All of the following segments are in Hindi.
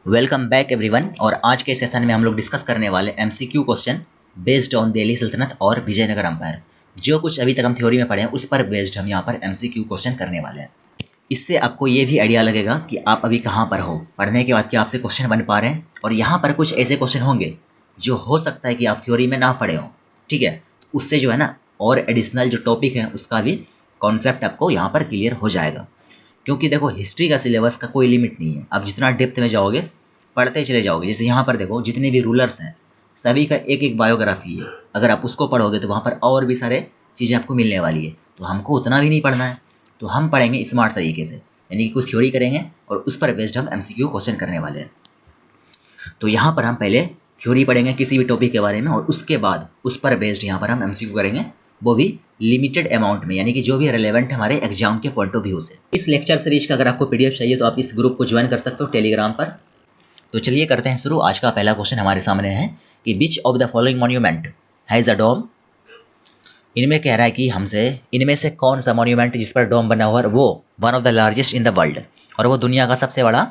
Welcome back everyone. और आज के सेशन में हम लोग डिस्कस करने वाले MCQ question based on Delhi सल्तनत और विजयनगर अंपायर। जो कुछ अभी तक हम थ्योरी में पढ़े हैं उस पर बेस्ड हम यहाँ पर एमसीक्यू क्वेश्चन करने वाले हैं। इससे आपको ये भी आइडिया लगेगा कि आप अभी कहाँ पर हो, पढ़ने के बाद कि आपसे क्वेश्चन बन पा रहे हैं। और यहाँ पर कुछ ऐसे क्वेश्चन होंगे जो हो सकता है कि आप थ्योरी में ना पढ़े हो, ठीक है। उससे जो है ना और एडिशनल जो टॉपिक है उसका भी कॉन्सेप्ट आपको यहाँ पर क्लियर हो जाएगा। क्योंकि देखो हिस्ट्री का सिलेबस का कोई लिमिट नहीं है, आप जितना डेप्थ में जाओगे पढ़ते चले जाओगे। जैसे यहाँ पर देखो जितने भी रूलर्स हैं सभी का एक एक बायोग्राफी है, अगर आप उसको पढ़ोगे तो वहाँ पर और भी सारे चीज़ें आपको मिलने वाली है। तो हमको उतना भी नहीं पढ़ना है, तो हम पढ़ेंगे स्मार्ट तरीके से, यानी कि कुछ थ्योरी करेंगे और उस पर बेस्ड हम एमसीक्यू क्वेश्चन करने वाले हैं। तो यहाँ पर हम पहले थ्योरी पढ़ेंगे किसी भी टॉपिक के बारे में और उसके बाद उस पर बेस्ड यहाँ पर हम एमसीक्यू करेंगे, वो भी लिमिटेड अमाउंट में, यानी कि जो भी रेलेवेंट हमारे एग्जाम के पॉइंट ऑफ व्यू से। इस लेक्चर सीरीज का अगर आपको पीडीएफ चाहिए तो आप इस ग्रुप को ज्वाइन कर सकते हो टेलीग्राम पर। तो चलिए करते हैं शुरू। आज का पहला क्वेश्चन हमारे सामने है कि which of the following monument has a dome. इनमें कह रहा है कि हमसे इनमें से कौन सा मॉन्यूमेंट जिस पर डोम बना हुआ है वो one of the largest in the world, और वो दुनिया का सबसे बड़ा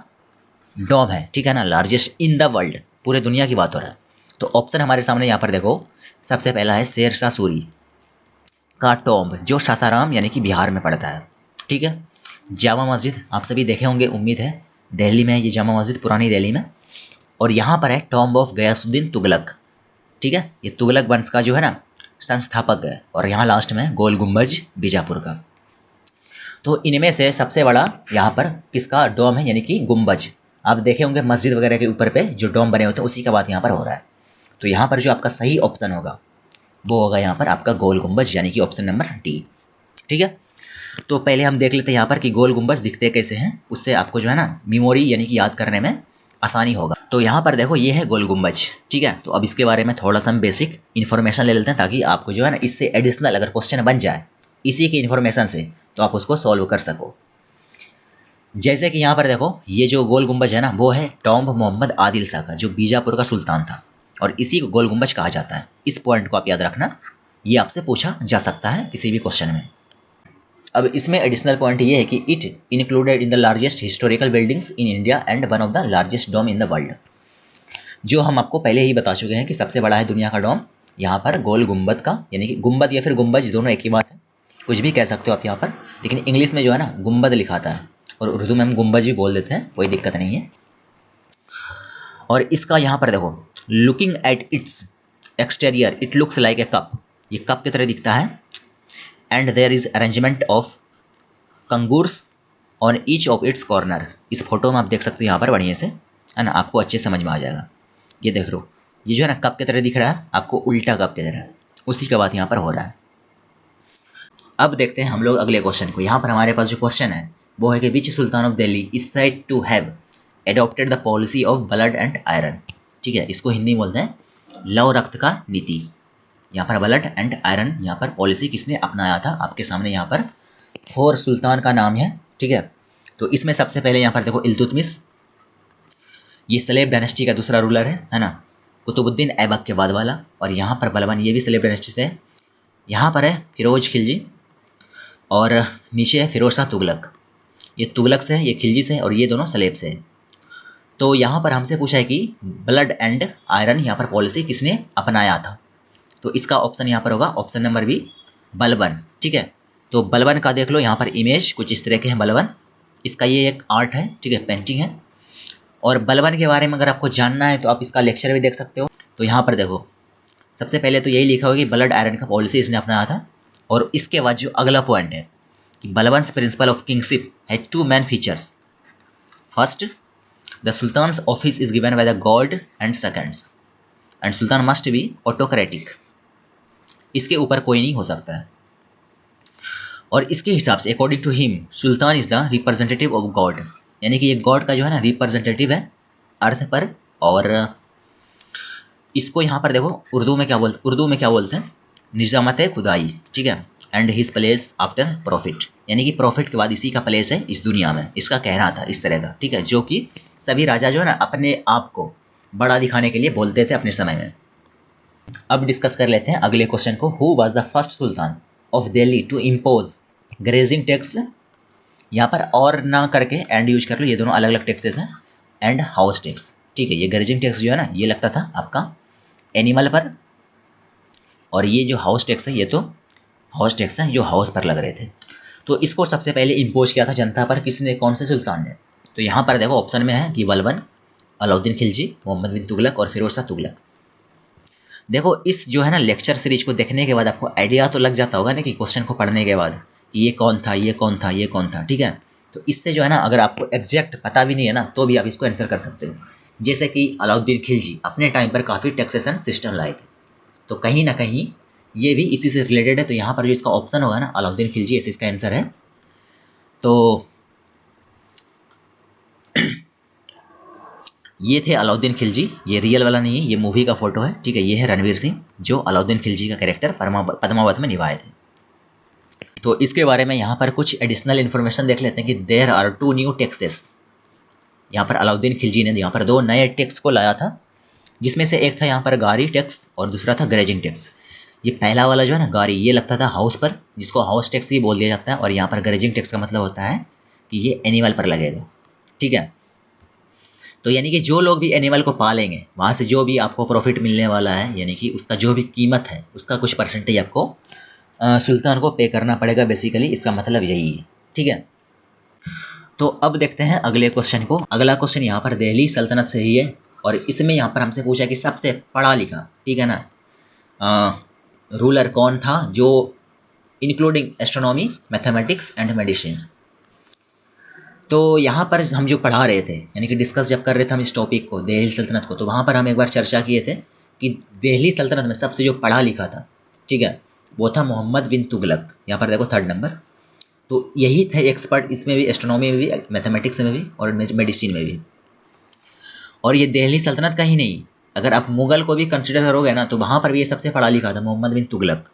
डोम है, ठीक है ना। लार्जेस्ट इन द वर्ल्ड, पूरे दुनिया की बात हो रहा है। तो ऑप्शन हमारे सामने यहाँ पर देखो, सबसे पहला है शेरशाह सूरी का टॉम्ब जो सासाराम यानी कि बिहार में पड़ता है, ठीक है। जामा मस्जिद आप सभी देखे होंगे, उम्मीद है, दिल्ली में है ये जामा मस्जिद, पुरानी दिल्ली में। और यहाँ पर है टॉम्ब ऑफ गयासुद्दीन तुगलक, ठीक है। ये तुगलक वंश का जो है ना संस्थापक है। और यहाँ लास्ट में गोल गुम्बज बीजापुर का। तो इनमें से सबसे बड़ा यहाँ पर किसका डोम है, यानी कि गुम्बज। आप देखे होंगे मस्जिद वगैरह के ऊपर पे जो डोम बने होते हैं उसी का बात यहाँ पर हो रहा है। तो यहाँ पर जो आपका सही ऑप्शन होगा वो होगा यहाँ पर आपका गोल गुम्बज, यानी कि ऑप्शन नंबर डी, ठीक है। तो पहले हम देख लेते हैं यहाँ पर कि गोल गुम्बज दिखते कैसे हैं, उससे आपको जो है ना मेमोरी यानी कि याद करने में आसानी होगा। तो यहाँ पर देखो ये है गोल गुम्बज, ठीक है। तो अब इसके बारे में थोड़ा सा हम बेसिक इन्फॉर्मेशन ले लेते हैं ताकि आपको जो है ना इससे एडिशनल अगर क्वेश्चन बन जाए इसी की इन्फॉर्मेशन से तो आप उसको सॉल्व कर सको। जैसे कि यहाँ पर देखो ये जो गोल गुम्बज है ना वो है टॉम्ब मोहम्मद आदिल शाह का, जो बीजापुर का सुल्तान था, और इसी को गोल गुम्बज कहा जाता है। इस पॉइंट को आप याद रखना, ये आपसे पूछा जा सकता है किसी भी क्वेश्चन में। अब इसमें एडिशनल पॉइंट ये है कि it included in the largest historical buildings in India and one of the largest dome in the world. जो हम आपको पहले ही बता चुके हैं कि सबसे बड़ा है दुनिया का डोम यहाँ पर गोल गुम्बद का, यानी कि गुम्बद या फिर गुम्बज दोनों एक ही बात है, कुछ भी कह सकते हो आप यहाँ पर। लेकिन इंग्लिश में जो है ना गुम्बद लिखाता है और उर्दू में हम गुम्बज भी बोल देते हैं, कोई दिक्कत नहीं है। और इसका यहाँ पर देखो looking at its exterior it looks like a cup, ये कप की तरह दिखता है। And there is arrangement of kanguras on each of its corner. इस फोटो में आप देख सकते हो यहाँ पर बढ़िया से, है ना, आपको अच्छे समझ में आ जाएगा। ये देख लो, ये जो है ना कप की तरह दिख रहा है आपको, उल्टा कप की तरह, उसी का बात यहाँ पर हो रहा है। अब देखते हैं हम लोग अगले क्वेश्चन को। यहाँ पर हमारे पास जो क्वेश्चन है वो है कि which sultan of Delhi is said to have adopted the policy of blood and iron, ठीक है। इसको हिंदी में बोलते हैं लव रक्त का नीति। यहाँ पर ब्लड एंड आयरन यहाँ पर पॉलिसी किसने अपनाया था, आपके सामने यहाँ पर 4 सुल्तान का नाम है, ठीक है। तो इसमें सबसे पहले यहाँ पर देखो इल्तुतमिश, ये सलेब डायनेस्टी का दूसरा रूलर है ना। कुतुबुद्दीन ऐबक के बाद वाला। और यहाँ पर बलबन, ये भी सलेब डायनेस्टी से है। यहाँ पर है फिरोज खिलजी और नीचे है फिरोज शाह तुगलक। ये तुगलक से है, ये खिलजी से है, और ये दोनों सलेब से है। तो यहाँ पर हमसे पूछा है कि ब्लड एंड आयरन यहाँ पर पॉलिसी किसने अपनाया था। तो इसका ऑप्शन यहाँ पर होगा ऑप्शन नंबर बी बलबन, ठीक है। तो बलबन का देख लो यहाँ पर इमेज कुछ इस तरह के हैं बलबन। इसका ये एक आर्ट है, ठीक है, पेंटिंग है। और बलबन के बारे में अगर आपको जानना है तो आप इसका लेक्चर भी देख सकते हो। तो यहाँ पर देखो सबसे पहले तो यही लिखा होगा कि ब्लड आयरन का पॉलिसी इसने अपनाया था। और इसके बाद जो अगला पॉइंट है कि बलबन्स प्रिंसिपल ऑफ किंगशिप है 2 main features. First, the sultans office is given by the god and seconds and sultan must be autocratic. इसके ऊपर कोई नहीं हो सकता है। और इसके हिसाब से according to him sultan is the representative of god, यानी कि ये गॉड का जो है ना रिप्रेजेंटेटिव है अर्थ पर। और इसको यहाँ पर देखो उर्दू में क्या बोलते हैं निजामत खुदाई, ठीक है। And his place after profit, यानी कि प्रॉफिट के बाद इसी का प्लेस है इस दुनिया में, इसका कहना था इस तरह का, ठीक है। जो कि सभी राजा जो है ना अपने आप को बड़ा दिखाने के लिए बोलते थे अपने समय में। अब डिस्कस कर लेते हैं अगले क्वेश्चन को। Who was the first sultan of Delhi to impose grazing tax. यहाँ पर और ना करके एंड यूज कर लो, ये दोनों अलग अलग टैक्सेस हैं। And house tax. ठीक है, ये गैरेजिंग टैक्स जो है ना ये लगता था आपका एनिमल पर, और ये जो हाउस टैक्स है ये तो हाउस टैक्स है जो हाउस पर लग रहे थे। तो इसको सबसे पहले इम्पोज किया था जनता पर किसने, कौन से सुल्तान ने? तो यहाँ पर देखो ऑप्शन में है कि बलबन, अलाउद्दीन खिलजी, मोहम्मद बिन तुगलक और फिरोज शाह तुगलक। देखो इस जो है ना लेक्चर सीरीज को देखने के बाद आपको आइडिया तो लग जाता होगा ना कि क्वेश्चन को पढ़ने के बाद कि ये कौन था, ये कौन था, ये कौन था। ठीक है, तो इससे जो है ना अगर आपको एग्जैक्ट पता भी नहीं है ना तो भी आप इसको आंसर कर सकते हो। जैसे कि अलाउद्दीन खिलजी अपने टाइम पर काफ़ी टैक्सेशन सिस्टम लाए थे, तो कहीं ना कहीं ये भी इसी से रिलेटेड है। तो यहाँ पर जो इसका ऑप्शन होगा ना अलाउद्दीन खिलजी, ऐसे इसका आंसर है। तो ये थे अलाउद्दीन खिलजी, ये रियल वाला नहीं है, ये मूवी का फोटो है। ठीक है, ये है रणवीर सिंह जो अलाउद्दीन खिलजी का कैरेक्टर पद्मावत में निभाए थे। तो इसके बारे में यहाँ पर कुछ एडिशनल इन्फॉर्मेशन देख लेते हैं कि देयर आर 2 न्यू टैक्सेस। यहाँ पर अलाउद्दीन खिलजी ने यहाँ पर 2 नए टैक्स को लाया था, जिसमें से एक था यहाँ पर गारी टैक्स और दूसरा था ग्रेजिंग टैक्स। ये पहला वाला जो है ना गारी, ये लगता था हाउस पर, जिसको हाउस टैक्स भी बोल दिया जाता है, और यहाँ पर ग्रेजिंग टैक्स का मतलब होता है कि ये एनिमल पर लगेगा। ठीक है, तो यानी कि जो लोग भी एनिमल को पालेंगे वहाँ से जो भी आपको प्रॉफिट मिलने वाला है, यानी कि उसका जो भी कीमत है उसका कुछ परसेंटेज आपको सुल्तान को पे करना पड़ेगा। बेसिकली इसका मतलब यही है। ठीक है, तो अब देखते हैं अगले क्वेश्चन को। अगला क्वेश्चन यहाँ पर दिल्ली सल्तनत से ही है, और इसमें यहाँ पर हमसे पूछा कि सबसे पढ़ा लिखा, ठीक है ना, रूलर कौन था जो including astronomy, mathematics and medicine. तो यहाँ पर हम जो पढ़ा रहे थे, यानी कि डिस्कस जब कर रहे थे हम इस टॉपिक को, दिल्ली सल्तनत को, तो वहाँ पर हम एक बार चर्चा किए थे कि दिल्ली सल्तनत में सबसे जो पढ़ा लिखा था, ठीक है, वो था मोहम्मद बिन तुगलक। यहाँ पर देखो 3rd नंबर। तो यही थे एक्सपर्ट इसमें भी, एस्ट्रोनॉमी में भी, मैथमेटिक्स में भी और मेडिसिन में भी। और ये दिल्ली सल्तनत का ही नहीं, अगर आप मुगल को भी कंसिडर करोगे ना तो वहाँ पर भी ये सबसे पढ़ा लिखा था, मोहम्मद बिन तुगलक।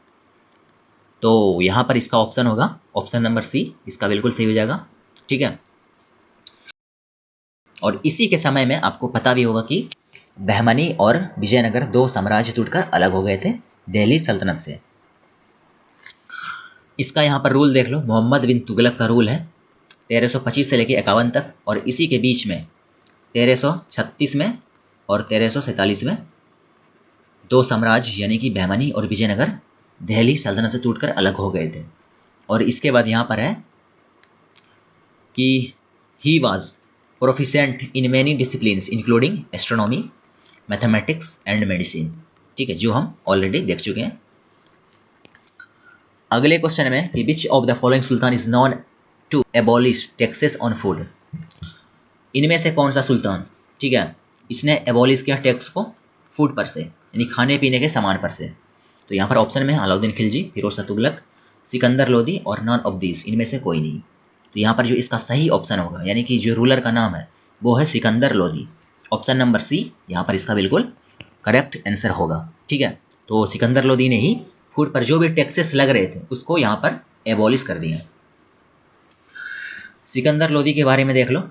तो यहाँ पर इसका ऑप्शन होगा ऑप्शन नंबर सी, इसका बिल्कुल सही हो जाएगा। ठीक है, और इसी के समय में आपको पता भी होगा कि बहमनी और विजयनगर 2 साम्राज्य टूटकर अलग हो गए थे दिल्ली सल्तनत से। इसका यहाँ पर रूल देख लो, मोहम्मद बिन तुगलक का रूल है 1325 से लेकर 51 तक, और इसी के बीच में 1336 में और 1347 में 2 साम्राज्य यानी कि बहमनी और विजयनगर दिल्ली सल्तनत से टूटकर अलग हो गए थे। और इसके बाद यहाँ पर है कि he was proficient in many disciplines including astronomy, mathematics and medicine. ठीक है, जो हम ऑलरेडी देख चुके हैं। अगले क्वेश्चन में कि which of the following sultan is known to abolish taxes on food. इनमें से कौन सा सुल्तान, ठीक है, इसने एबॉलिश किया टैक्स को फूड पर से, यानी खाने पीने के सामान पर से। तो यहाँ पर ऑप्शन में है अलाउद्दीन खिलजी, फिरोज शाह तुगलक, सिकंदर लोदी और नॉन ऑफ दिस, इनमें से कोई नहीं। तो यहाँ पर जो इसका सही ऑप्शन होगा, यानी कि जो रूलर का नाम है वो है Sikandar Lodi. Option number C यहाँ पर इसका बिल्कुल करेक्ट आंसर होगा। ठीक है, तो सिकंदर लोदी ने ही फूड पर जो भी टैक्सेस लग रहे थे उसको यहाँ पर एबॉलिश कर दिया। सिकंदर लोदी के बारे में देख लो,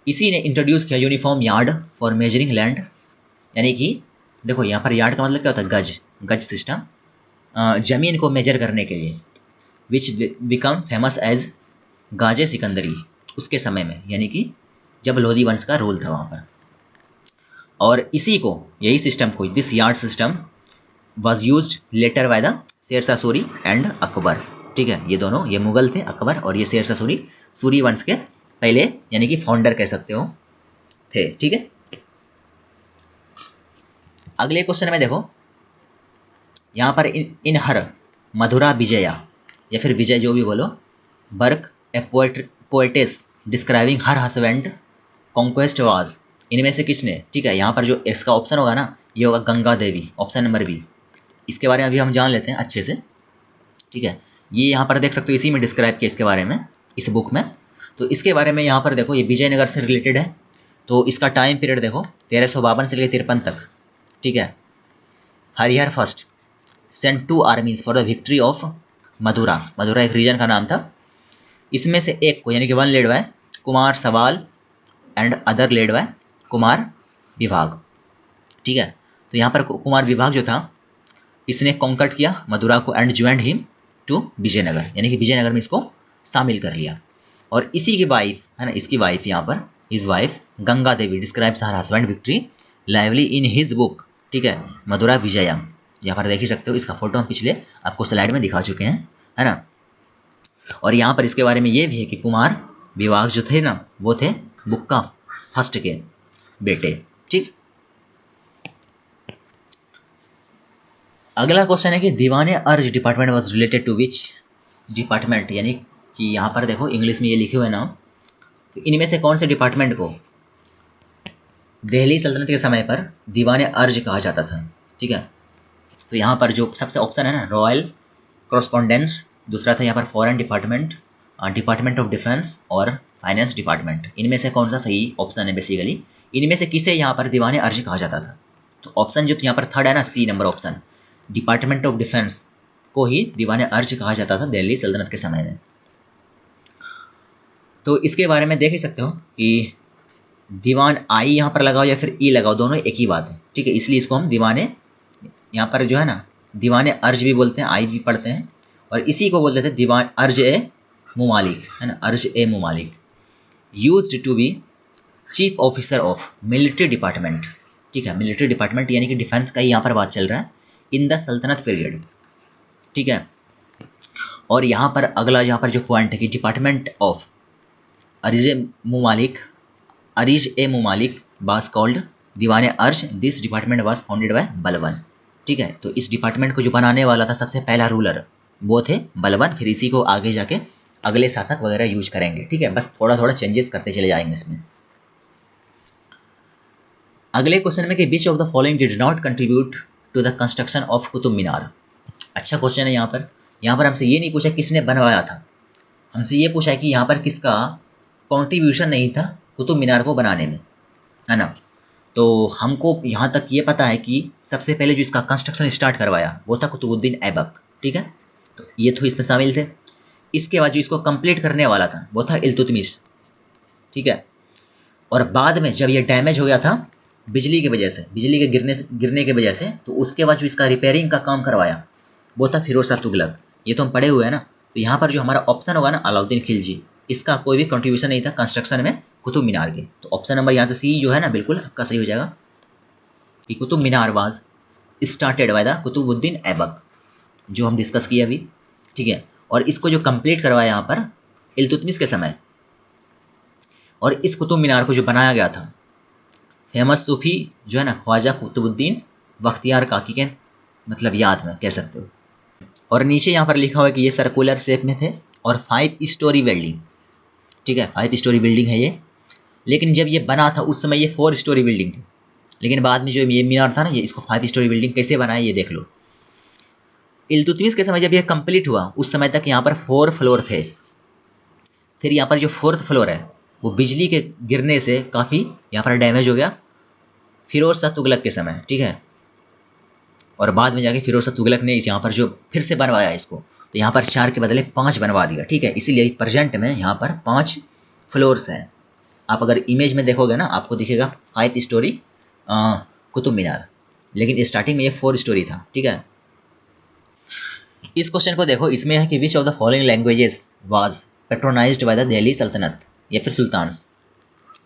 इसी ने इंट्रोड्यूस किया uniform yard for measuring land, यानी कि देखो यहाँ पर यार्ड का मतलब क्या होता है, गज, गज सिस्टम, जमीन को मेजर करने के लिए, विच बिकम फेमस एज गाजे सिकंदरी उसके समय में, यानी कि जब लोधी वंश का रूल था वहाँ पर। और इसी को, यही सिस्टम को, this yard system was use later by the Sher Shah Suri and Akbar. ठीक है, ये दोनों, ये मुगल थे अकबर, और ये शेरशाह सूरी, सूरी वंश के पहले यानी कि फाउंडर कह सकते हो थे। ठीक है, अगले क्वेश्चन में देखो, यहाँ पर इन हर मधुरा विजया या फिर विजय जो भी बोलो, बर्क a poetess describing her husband conquest was, इनमें से किसने, ठीक है, यहाँ पर जो इसका ऑप्शन होगा ना ये होगा Ganga Devi, option number B. इसके बारे में अभी हम जान लेते हैं अच्छे से। ठीक है, ये यहाँ पर देख सकते हो, इसी में डिस्क्राइब किया इसके बारे में, इस बुक में। तो इसके बारे में यहाँ पर देखो, ये विजयनगर से रिलेटेड है। तो इसका टाइम पीरियड देखो 1352 से लेकर 53 तक। ठीक है, Harihara first sent 2 armies for the victory of Madhura, Madhura एक रीजन का नाम था। इसमें से एक को, यानी कि 1 लेड बाय कुमार सवाल and other led by Kumar विभाग। ठीक है, तो यहाँ पर कुमार विभाग जो था इसने कॉन्कर्ट किया मधुरा को and joined him to Vijayanagar, यानी कि विजयनगर में इसको शामिल कर लिया। और इसी की वाइफ है ना, इसकी वाइफ यहाँ पर his wife Ganga Devi describes her husband victory lively in his book, ठीक है, मधुरा विजयम। यहाँ पर देख ही सकते हो, इसका फोटो हम पिछले आपको स्लाइड में दिखा चुके हैं, है ना। और यहाँ पर इसके बारे में ये भी है कि कुमार विवाह जो थे ना, वो थे बुक्का फर्स्ट के बेटे, ठीक। अगला क्वेश्चन है कि Diwan-e Arz department was related to which department, यानी कि यहाँ पर देखो इंग्लिश में ये लिखे हुए नाम, तो इनमें से कौन से डिपार्टमेंट को दिल्ली सल्तनत के समय पर दीवाने अर्ज कहा जाता था, ठीक है। तो यहाँ पर जो सबसे ऑप्शन है ना, रॉयल कॉरस्पॉन्डेंस, दूसरा था यहाँ पर foreign department, department of defence और फाइनेंस डिपार्टमेंट। इनमें से कौन सा सही ऑप्शन है बेसिकली, इनमें से किसे यहाँ पर दीवाने अर्ज कहा जाता था। तो ऑप्शन जो यहाँ पर थर्ड है ना, C number option, department of defence को ही दीवाने अर्ज कहा जाता था दिल्ली सल्तनत के समय में। तो इसके बारे में देख ही सकते हो कि दीवान आई यहाँ पर लगाओ या फिर ई लगाओ, दोनों एक ही बात है, ठीक है। इसलिए इसको हम दीवाने, यहाँ पर जो है ना, दीवाने अर्ज भी बोलते हैं, आई भी पढ़ते हैं, और इसी को बोलते थे दीवान अर्ज ए मुमालिक, है ना, Ariz e Mumalik, used to be chief officer of military department, ठीक है। मिलिट्री डिपार्टमेंट यानी कि डिफेंस का ही यहाँ पर बात चल रहा है, इन द सल्तनत पीरियड, ठीक है। और यहाँ पर अगला यहाँ पर जो पॉइंट है कि department of Ariz e Mumalik was called Diwane Arz, this department was founded by Balban, ठीक है। तो इस डिपार्टमेंट को जो बनाने वाला था सबसे पहला रूलर वो थे बलबन, फिर इसी को आगे जाके अगले शासक वगैरह यूज करेंगे, ठीक है। बस थोड़ा थोड़ा चेंजेस करते चले जाएंगे इसमें। अगले क्वेश्चन में कि which of the following did not contribute to the construction of Qutub Minar. अच्छा क्वेश्चन है। यहाँ पर हमसे ये नहीं पूछा किसने बनवाया था, हमसे ये पूछा है कि यहाँ पर किसका कॉन्ट्रीब्यूशन नहीं था कुतुब मीनार को बनाने में, है ना। तो हमको यहाँ तक ये पता है कि सबसे पहले जो इसका कंस्ट्रक्शन स्टार्ट करवाया वो था कुतुबुद्दीन ऐबक, ठीक है। तो ये तो इसमें शामिल थे। इसके बाद जो इसको कंप्लीट करने वाला था वो था इल्तुतमिश, ठीक है। और बाद में जब ये डैमेज हो गया था बिजली की वजह से, बिजली के गिरने की वजह से, तो उसके बाद जो इसका रिपेयरिंग का काम करवाया वो था फिरोज शाह तुगलक। ये तो हम पढ़े हुए हैं ना। तो यहाँ पर जो हमारा ऑप्शन होगा ना, अलाउद्दीन खिलजी, इसका कोई भी कंट्रीब्यूशन नहीं था कंस्ट्रक्शन में कुतुब मीनार के। तो ऑप्शन नंबर यहाँ से सी जो है ना, बिल्कुल आपका सही हो जाएगा कि Qutub Minar was started by the Qutbuddin Aibak, जो हम डिस्कस किए अभी, ठीक है। और इसको जो कंप्लीट करवाया यहाँ पर इल्तुतमिश के समय, और इस कुतुब मीनार को जो बनाया गया था फेमस सूफी जो है ना, ख्वाजा कुतुबुद्दीन बख्तियार काकी के मतलब याद में कह सकते हो। और नीचे यहाँ पर लिखा हुआ है कि ये सर्कुलर शेप में थे और 5 स्टोरी बिल्डिंग, ठीक है, 5 स्टोरी बिल्डिंग है ये। लेकिन जब ये बना था उस समय ये 4 स्टोरी बिल्डिंग थी, लेकिन बाद में जो ये मीनार था ना, ये इसको 5 स्टोरी बिल्डिंग कैसे बनाया ये देख लो। इल्तुतमिश के समय जब ये कंप्लीट हुआ उस समय तक यहाँ पर 4 फ्लोर थे। फिर यहाँ पर जो 4th फ्लोर है वो बिजली के गिरने से काफ़ी यहाँ पर डैमेज हो गया फिरोज शाह तुगलक के समय, ठीक है। और बाद में जाके फिरोज शाह तुगलक ने इस यहाँ पर जो फिर से बनवाया इसको, तो यहाँ पर 4 के बदले 5 बनवा दिया, ठीक है। इसीलिए प्रेजेंट में यहाँ पर 5 फ्लोर्स हैं। आप अगर इमेज में देखोगे ना, आपको दिखेगा 5 स्टोरी कुतुब मीनार, लेकिन स्टार्टिंग में ये 4 स्टोरी था, ठीक है। इस क्वेश्चन को देखो, इसमें है कि which of the following languages was patronized by the Delhi Sultanate या फिर सुल्तान्स।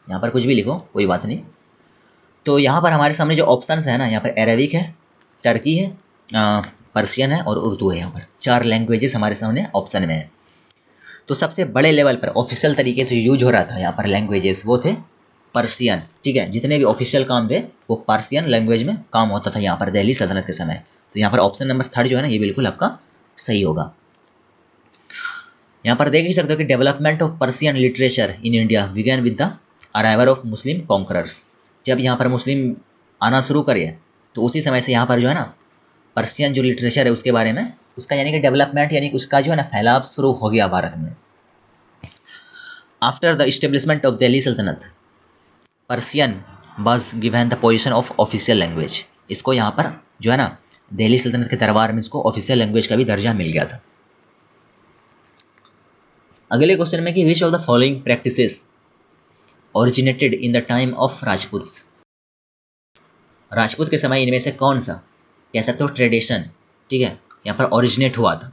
यहाँ पर कुछ भी लिखो, कोई बात नहीं। तो यहाँ पर हमारे सामने जो ऑप्शंस है ना, यहाँ पर अरेबिक है, टर्की है, पर्शियन है और उर्दू है। यहाँ पर 4 लैंग्वेजेस हमारे सामने ऑप्शन में है। तो सबसे बड़े लेवल पर ऑफिशियल तरीके से यूज हो रहा था यहाँ पर लैंग्वेजेस वो थे पर्शियन, ठीक है। जितने भी ऑफिशियल काम थे वो पर्शियन लैंग्वेज में काम होता था यहाँ पर दिल्ली सल्तनत के समय। तो यहाँ पर ऑप्शन नंबर 3 जो है ना, ये बिल्कुल आपका सही होगा। यहाँ पर देख ही सकते हो कि development of Persian literature in India began with the arrival of Muslim conquerors. जब यहाँ पर मुस्लिम आना शुरू करे तो उसी समय से यहाँ पर जो है ना पर्शियन जो लिटरेचर है उसके बारे में, उसका यानी कि डेवलपमेंट, यानी कि उसका जो है ना फैलाव शुरू हो गया भारत में। After the establishment of Delhi Sultanate Persian was given the position of official language. इसको यहाँ पर जो है ना दिल्ली सल्तनत के दरबार में इसको ऑफिशियल लैंग्वेज का भी दर्जा मिल गया था। अगले क्वेश्चन में कि which of the following practices originated in the time of Rajputs. Rajput के समय इनमें से कौन सा कह सकते हो ट्रेडिशन, ठीक है, यहाँ पर ओरिजिनेट हुआ था।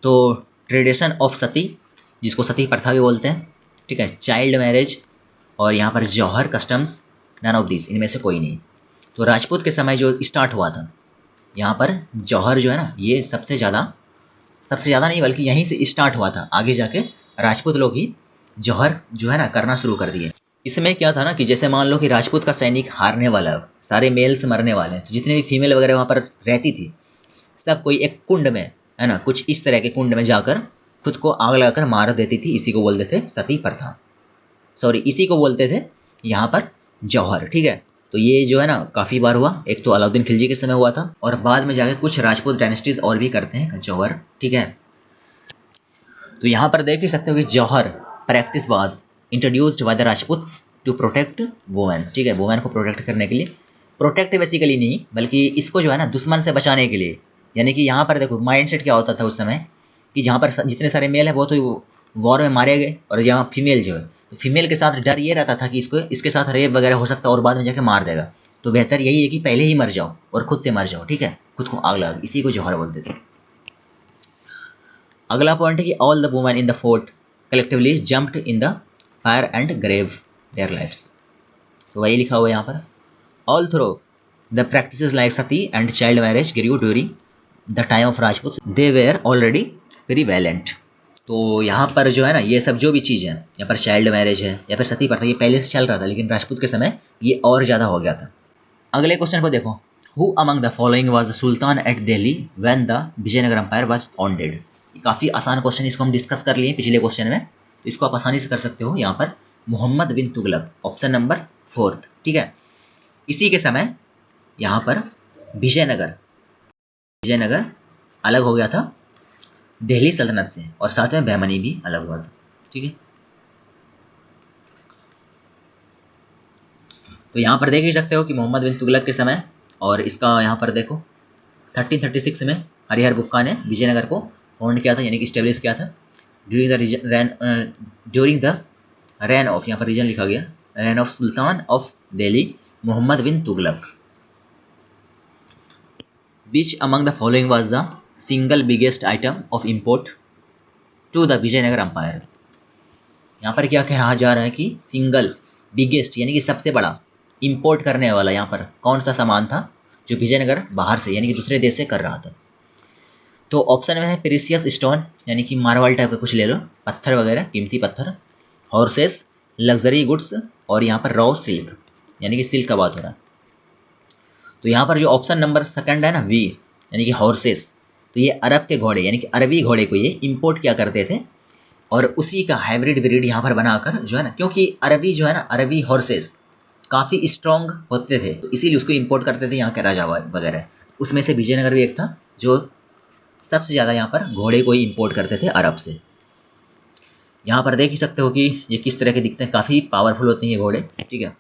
तो ट्रेडिशन ऑफ सती, जिसको सती प्रथा भी बोलते हैं, ठीक है, चाइल्ड मैरिज और यहाँ पर जौहर कस्टम्स, नन ऑफ दिस, इनमें से कोई नहीं। तो राजपूत के समय जो स्टार्ट हुआ था यहाँ पर जौहर जो है ना, ये सबसे ज़्यादा नहीं बल्कि यहीं से स्टार्ट हुआ था। आगे जाके राजपूत लोग ही जौहर जो है ना करना शुरू कर दिए। इसमें क्या था ना कि जैसे मान लो कि राजपूत का सैनिक हारने वाला है, सारे मेल्स मरने वाले हैं, तो जितने भी फीमेल वगैरह वहाँ पर रहती थी सब कोई एक कुंड में, है ना, कुछ इस तरह के कुंड में जाकर खुद को आग लगाकर मार देती थी। इसी को बोलते थे सती प्रथा, सॉरी इसी को बोलते थे यहाँ पर जौहर। ठीक है, तो ये जो है ना काफ़ी बार हुआ। एक तो अलाउद्दीन खिलजी के समय हुआ था और बाद में जाके कुछ राजपूत डायनेस्टीज और भी करते हैं जौहर। ठीक है, तो यहाँ पर देख ही सकते हो कि jauhar practice was introduced by the Rajputs to protect women. ठीक है, वुमेन को प्रोटेक्ट करने के लिए, प्रोटेक्ट बेसिकली नहीं बल्कि इसको जो है ना दुश्मन से बचाने के लिए। यानी कि यहाँ पर देखो माइंडसेट क्या होता था उस समय कि जहाँ पर जितने सारे मेल है वो तो वॉर में मारे गए, और यहाँ फीमेल जो है तो फीमेल के साथ डर ये रहता था कि इसके साथ रेप वगैरह हो सकता है और बाद में जाके मार देगा। तो बेहतर यही है कि पहले ही मर जाओ और खुद से मर जाओ। ठीक है, खुद को आग लगा, इसी को जौहर बोलते थे। अगला पॉइंट है कि all the women in the fort collectively jumped in the fire and gave their lifes. तो वही लिखा हुआ है यहाँ पर, all through the practices like sati and child marriage grew during the time of Rajput they were already prevalent. तो यहाँ पर जो है ना ये सब जो भी चीज़ है, यहाँ पर चाइल्ड मैरिज है या फिर सती प्रथा, ये पहले से चल रहा था लेकिन राजपूत के समय ये और ज़्यादा हो गया था। अगले क्वेश्चन को देखो, who among the following was the sultan at Delhi when the Vijayanagar empire was founded. काफ़ी आसान क्वेश्चन, इसको हम डिस्कस कर लिए पिछले क्वेश्चन में, तो इसको आप आसानी से कर सकते हो। यहाँ पर मोहम्मद बिन तुगलक, ऑप्शन नंबर 4। ठीक है, इसी के समय यहाँ पर विजयनगर अलग हो गया था दिल्ली सल्तनत से, और साथ में बहमनी भी अलग हुआ था। ठीक है, तो यहाँ पर देख ही सकते हो कि मोहम्मद बिन तुगलक के समय, और इसका यहाँ पर देखो 1336 में हरिहर बुक्का ने विजयनगर को फाउंड किया था, यानी कि स्टेब्लिश किया था। ड्यूरिंग द रेन ऑफ, यहाँ पर रीजन लिखा गया, reign of sultan of Delhi Mohammad bin Tughlaq. Which among the following was the single biggest item of import to the Vijayanagar empire. यहाँ पर क्या कहा जा रहा है कि सिंगल बिगेस्ट यानी कि सबसे बड़ा इंपोर्ट करने वाला यहाँ पर कौन सा सामान था जो विजयनगर बाहर से यानी कि दूसरे देश से कर रहा था। तो ऑप्शन में है प्रीसियस स्टोन यानी कि मार्बल टाइप का कुछ ले लो, पत्थर वगैरह, कीमती पत्थर, हॉर्सेस, लग्जरी गुड्स, और यहाँ पर रॉ सिल्क यानी कि सिल्क का बात हो रहा है। तो यहाँ पर जो ऑप्शन नंबर सेकंड है ना, वी यानी कि हॉर्सेस, तो ये अरब के घोड़े यानी कि अरबी घोड़े को ये इंपोर्ट किया करते थे और उसी का हाइब्रिड ब्रीड यहाँ पर बनाकर जो है ना, क्योंकि अरबी जो है ना, अरबी हॉर्सेस काफ़ी स्ट्रॉन्ग होते थे तो इसीलिए उसको इंपोर्ट करते थे यहाँ के राजा वगैरह। उसमें से विजयनगर भी एक था जो सबसे ज़्यादा यहाँ पर घोड़े को ही इंपोर्ट करते थे अरब से। यहाँ पर देख ही सकते हो कि ये किस तरह के दिखते हैं, काफ़ी पावरफुल होते हैं ये घोड़े। ठीक है,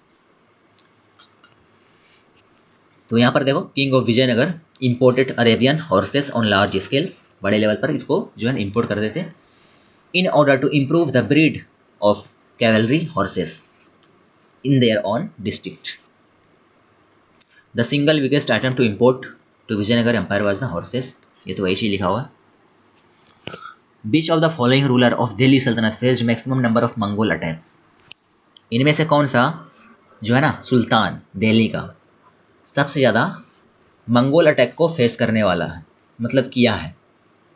तो यहाँ पर देखो, king of Vijayanagara imported Arabian horses on large scale, बड़े लेवल पर इसको जो है इंपोर्ट करते थे in order to improve the breed of cavalry horses in their own district. The single biggest item to import to Vijayanagara empire was the horses, ये तो वही चीज लिखा हुआ है। Which of the following ruler of Delhi Sultanate faced maximum number of Mongol attacks. इनमें से कौन सा जो है ना सुल्तान दिल्ली का सबसे ज़्यादा मंगोल अटैक को फेस करने वाला है, मतलब किया है।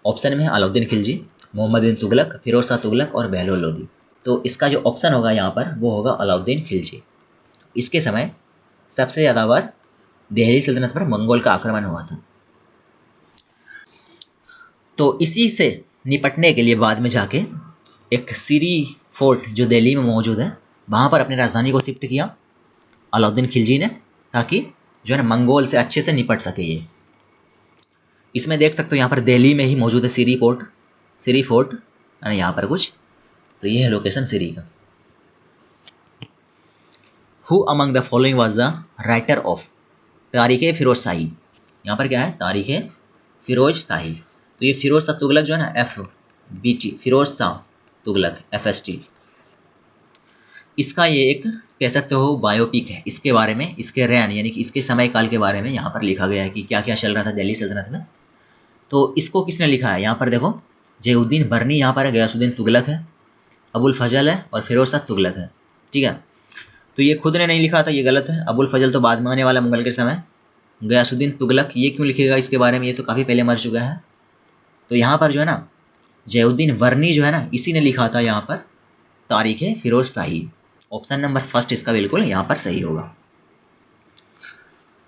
ऑप्शन में है अलाउद्दीन खिलजी, मोहम्मद बिन तुगलक, फिरोज शाह तुगलक और बहलोल लोदी। तो इसका जो ऑप्शन होगा यहाँ पर वो होगा अलाउद्दीन खिलजी। इसके समय सबसे ज़्यादा बार दिल्ली सल्तनत पर मंगोल का आक्रमण हुआ था। तो इसी से निपटने के लिए बाद में जाके एक सीरी फोर्ट जो दिल्ली में मौजूद है वहाँ पर अपनी राजधानी को शिफ्ट किया अलाउद्दीन खिलजी ने, ताकि जो है ना मंगोल से अच्छे से निपट सके ये। इसमें देख सकते हो यहाँ पर दिल्ली में ही मौजूद है सीरी फोर्ट है यहाँ पर कुछ, तो ये है लोकेशन सीरी का। Who among the following was the writer of तारीख फिरोज शाही। यहाँ पर क्या है, तारीख फिरोज शाही। तो ये फिरोज शाह तुगलक जो है ना, FBT, फिरोज शाह तुगलक FST, इसका ये एक कह सकते हो बायोपिक है। इसके बारे में, इसके रैन यानी कि इसके समय काल के बारे में यहाँ पर लिखा गया है कि क्या क्या चल रहा था दिल्ली सल्तनत में। तो इसको किसने लिखा है, यहाँ पर देखो जयउद्दीन बर्नी यहाँ पर है, गयासुद्दीन तुगलक है, अबुल फजल है और फिरोज शाह तुगलक है। ठीक है, तो ये खुद ने नहीं लिखा था, ये गलत है। अबुल फजल तो बाद में आने वाला मुगल के समय। गयासुद्दीन तुगलक ये क्यों लिखेगा इसके बारे में, ये तो काफ़ी पहले मर चुका है। तो यहाँ पर जो है ना जयुद्दीन वर्नी जो है ना इसी ने लिखा था यहाँ पर तारीख फिरोज शाही। ऑप्शन नंबर फर्स्ट इसका बिल्कुल यहाँ पर सही होगा।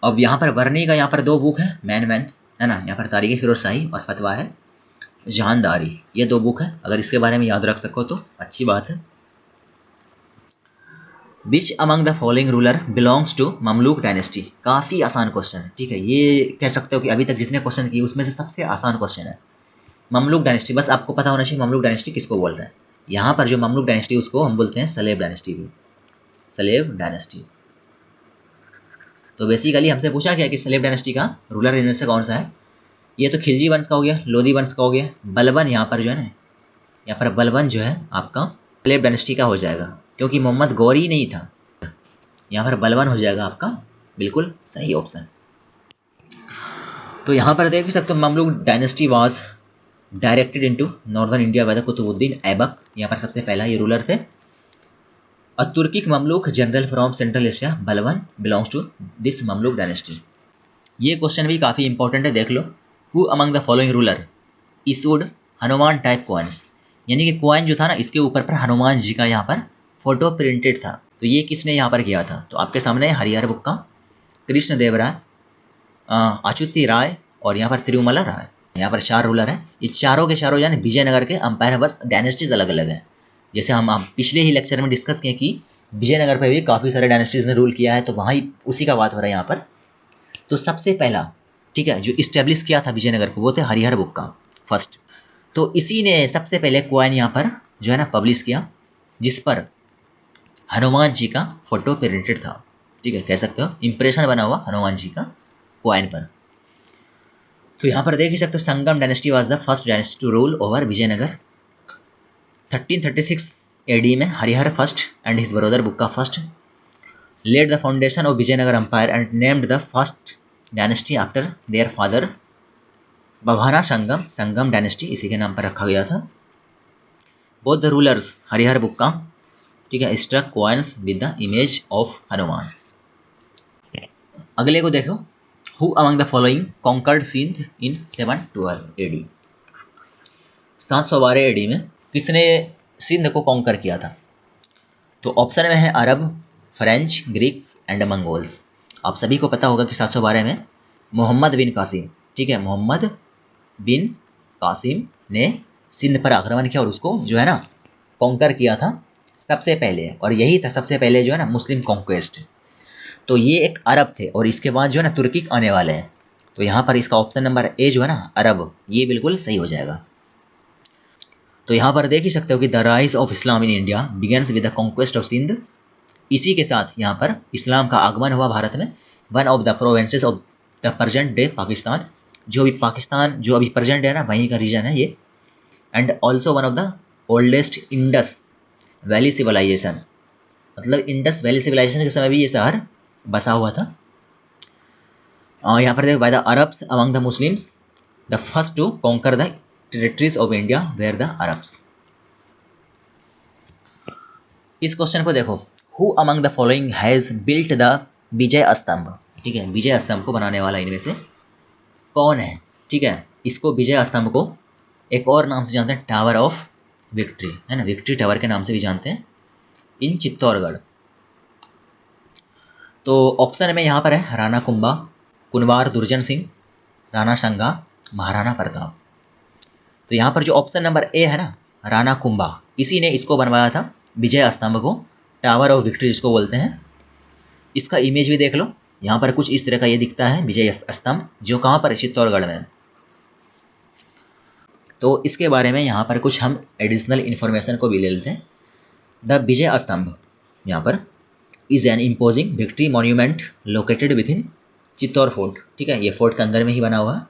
अब यहाँ पर वर्नी का यहाँ पर दो बुक है, मैन मैन है ना, यहाँ पर तारीख फिरोज शाही और फतवा है जहानदारी, ये दो बुक है। अगर इसके बारे में याद रख सको तो अच्छी बात है। Which among the following ruler belongs to Mamluk dynasty, काफ़ी आसान क्वेश्चन है। ठीक है, ये कह सकते हो कि अभी तक जितने क्वेश्चन किए उसमें से सबसे आसान क्वेश्चन है। ममलूक डायनेस्टी, बस आपको पता होना चाहिए ममलूक डायनेस्टी किसको बोल रहे हैं। यहाँ पर जो ममलूक डायनेस्टी उसको हम बोलते हैं सलेब डायनेस्टी भी, सलेब डायनेस्टी। तो बेसिकली हमसे पूछा गया कि सलेब डायनेस्टी का रूलर इनमें से कौन सा है। ये तो खिलजी वंश का हो गया, लोधी वंश का हो गया, बलबन यहाँ पर जो है ना, यहाँ पर बलबन जो है आपका सलेब डायनेस्टी का हो जाएगा, क्योंकि मोहम्मद गौरी नहीं था। यहाँ पर बलबन हो जाएगा आपका बिल्कुल सही ऑप्शन। तो यहाँ पर देख भी सकते हो Mamluk dynasty was directed into northern India by the Qutbuddin Aibak, यहाँ पर सबसे पहला ये रूलर थे। A Turkic Mamluk general from central Asia Balban belongs to this Mamluk dynasty. ये क्वेश्चन भी काफ़ी इंपॉर्टेंट है, देख लो। Who among the following ruler issued Hanuman type coins, यानी कि कॉइन जो था ना इसके ऊपर पर हनुमान जी का यहाँ पर फोटो प्रिंटेड था। तो ये किसने यहाँ पर किया था, तो आपके सामने हरिहर बुक्का, कृष्ण देव राय, अच्युति राय और यहाँ पर तिरुमला राय। यहाँ पर चार रूलर हैं, ये चारों के चारों यानी विजयनगर के अंपायर है, बस डायनेस्टीज अलग अलग हैं। जैसे हम पिछले ही लेक्चर में डिस्कस किए कि विजयनगर पर भी काफ़ी सारे डायनेस्टीज ने रूल किया है, तो वहाँ ही उसी का बात हो रहा है यहाँ पर। तो सबसे पहला ठीक है जो इस्टेब्लिश किया था विजयनगर को वो थे हरिहर बुक्का फर्स्ट। तो इसी ने सबसे पहले कॉइन यहाँ पर जो है ना पब्लिश किया, जिस पर हनुमान जी का फोटो प्रिंटेड था। ठीक है, कह सकते हो इंप्रेशन बना हुआ हनुमान जी का कॉइन पर। तो यहाँ पर देख ही सकते हो Sangama dynasty was the first dynasty to rule over Vijayanagara. 1336 AD में Harihara first and his brother Bukka first laid the foundation of Vijayanagar Empire and named the first dynasty after their father बभाना संगम, संगम डायनेस्टी इसी के नाम पर रखा गया था। Both the rulers Harihara Bukka ठीक है struck coins with the image of Hanuman. अगले को देखो, who among the following conquered Sindh in 712 AD, 712 AD में किसने सिंध को कॉन्कर किया था। तो ऑप्शन में है अरब, फ्रेंच, ग्रीक्स एंड मंगोल्स। आप सभी को पता होगा कि 712 में मोहम्मद बिन कासिम ठीक है मोहम्मद बिन कासिम ने सिंध पर आक्रमण किया और उसको जो है ना कॉन्कर किया था सबसे पहले, और यही था सबसे पहले जो है ना मुस्लिम कॉन्क्वेस्ट। तो ये एक अरब थे और इसके बाद जो है ना तुर्किक आने वाले हैं। तो यहाँ पर इसका ऑप्शन नंबर ए जो है ना अरब, ये बिल्कुल सही हो जाएगा। तो यहाँ पर देख ही सकते हो कि the rise of Islam in India begins with the conquest of Sindh. इसी के साथ यहाँ पर इस्लाम का आगमन हुआ भारत में। One of the provinces of the present day Pakistan, जो भी पाकिस्तान जो अभी प्रेजेंट है ना वहीं का रीजन है ये। And also one of the oldest Indus valley civilization, मतलब इंडस वैली सिविलाइजेशन के समय भी ये शहर बसा हुआ था। यहाँ पर देखो by the Arabs among the Muslims, the first to conquer the territories of India were the Arabs. इस क्वेश्चन को देखो, who among the following has built the Vijay Stambh. ठीक है, विजय स्तंभ को बनाने वाला इनमें से कौन है। ठीक है, इसको विजय स्तंभ को एक और नाम से जानते हैं टावर ऑफ विक्ट्री, है ना, विक्ट्री टावर के नाम से भी जानते हैं, इन चित्तौड़गढ़। तो ऑप्शन में यहाँ पर है राणा कुंभा, कुनवार दुर्जन सिंह, राणा संगा, महाराणा प्रताप। तो यहाँ पर जो ऑप्शन नंबर ए है ना राणा कुंभा, इसी ने इसको बनवाया था विजय स्तंभ को, टावर ऑफ विक्ट्री जिसको बोलते हैं। इसका इमेज भी देख लो, यहाँ पर कुछ इस तरह का ये दिखता है विजय स्तंभ, जो कहाँ पर है चित्तौड़गढ़ में। तो इसके बारे में यहाँ पर कुछ हम एडिशनल इन्फॉर्मेशन को भी ले लेते हैं। द विजय स्तंभ यहाँ पर is an imposing victory monument located with in Chittor fort. ठीक है, ये फोर्ट के अंदर में ही बना हुआ है